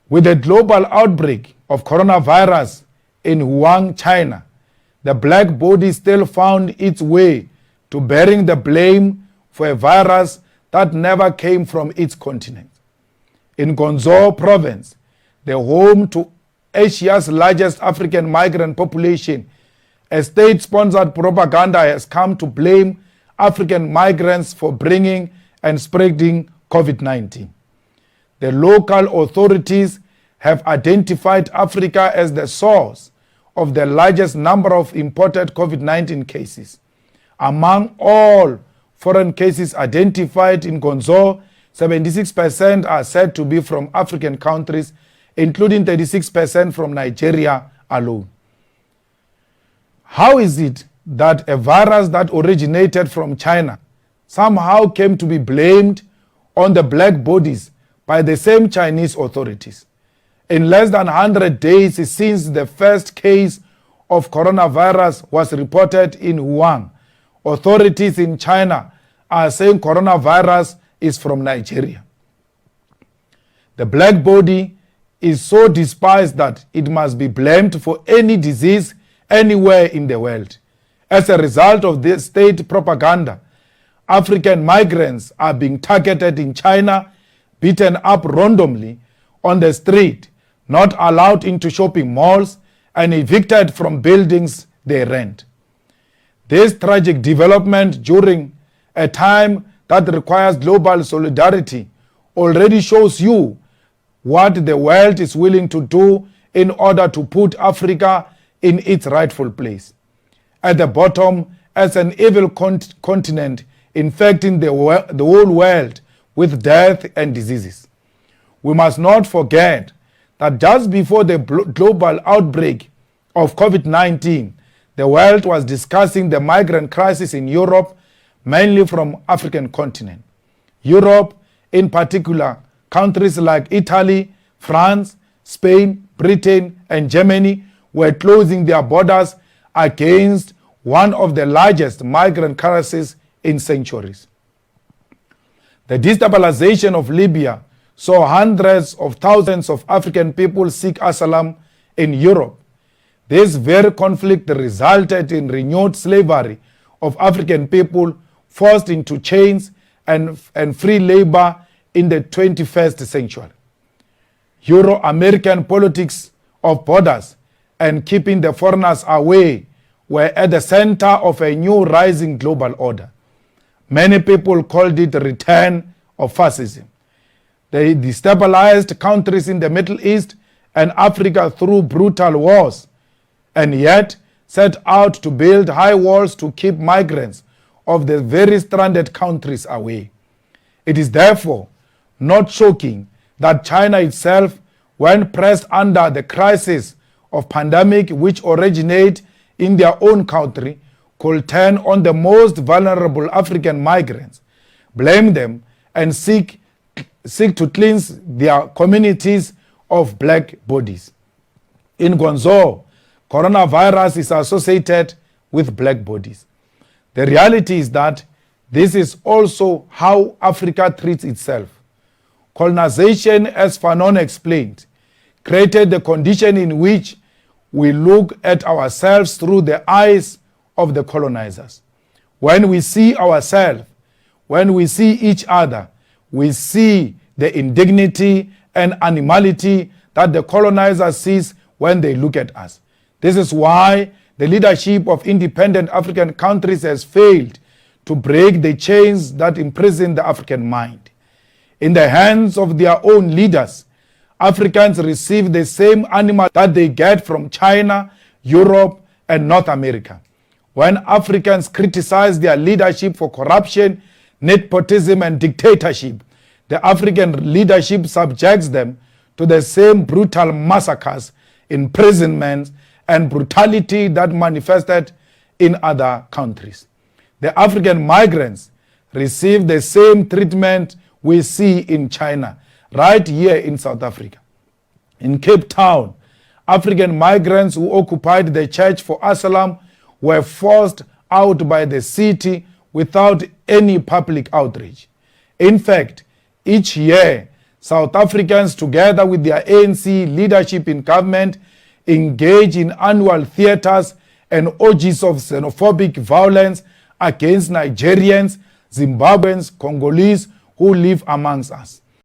With the global outbreak of coronavirus in Wuhan, China, the black body still found its way to bearing the blame for a virus that never came from its continent. In Guangzhou province, the home to Asia's largest African migrant population, a state-sponsored propaganda has come to blame African migrants for bringing and spreading COVID-19. The local authorities have identified Africa as the source of the largest number of imported COVID-19 cases. Among all foreign cases identified in Guangzhou, 76% are said to be from African countries, including 36% from Nigeria alone. How is it that a virus that originated from China somehow came to be blamed on the black bodies by the same Chinese authorities? In less than 100 days since the first case of coronavirus was reported in Wuhan, authorities in China are saying coronavirus is from Nigeria. The black body is so despised that it must be blamed for any disease anywhere in the world. As a result of this state propaganda, African migrants are being targeted in China, beaten up randomly on the street, not allowed into shopping malls, and evicted from buildings they rent. This tragic development during a time that requires global solidarity already shows you what the world is willing to do in order to put Africa in its rightful place. At the bottom, as an evil continent infecting the whole world with death and diseases. We must not forget that just before the global outbreak of COVID-19, the world was discussing the migrant crisis in Europe, mainly from African continent. Europe, in particular, countries like Italy, France, Spain, Britain, and Germany were closing their borders against one of the largest migrant crises in centuries. The destabilization of Libya saw hundreds of thousands of African people seek asylum in Europe. This very conflict resulted in renewed slavery of African people forced into chains and free labor in the 21st century. Euro-American politics of borders and keeping the foreigners away were at the center of a new rising global order. Many people called it the return of fascism. They destabilized countries in the Middle East and Africa through brutal wars, and yet set out to build high walls to keep migrants of the very stranded countries away. It is therefore not shocking that China itself, when pressed under the crisis of pandemic which originate in their own country, could turn on the most vulnerable African migrants, blame them, and seek to cleanse their communities of black bodies. In Guangzhou, coronavirus is associated with black bodies. The reality is that this is also how Africa treats itself. Colonization, as Fanon explained, created the condition in which we look at ourselves through the eyes of the colonizers. When we see ourselves, when we see each other, we see the indignity and animality that the colonizer sees when they look at us. This is why the leadership of independent African countries has failed to break the chains that imprison the African mind. In the hands of their own leaders, Africans receive the same animal that they get from China, Europe, and North America. When Africans criticize their leadership for corruption, nepotism, and dictatorship, the African leadership subjects them to the same brutal massacres, imprisonments, and brutality that manifested in other countries. The African migrants receive the same treatment we see in China, right here in South Africa. In Cape Town, African migrants who occupied the church for asylum were forced out by the city without any public outrage. In fact, each year, South Africans, together with their ANC leadership in government, engage in annual theaters and orgies of xenophobic violence against Nigerians, Zimbabweans, Congolese who live amongst us.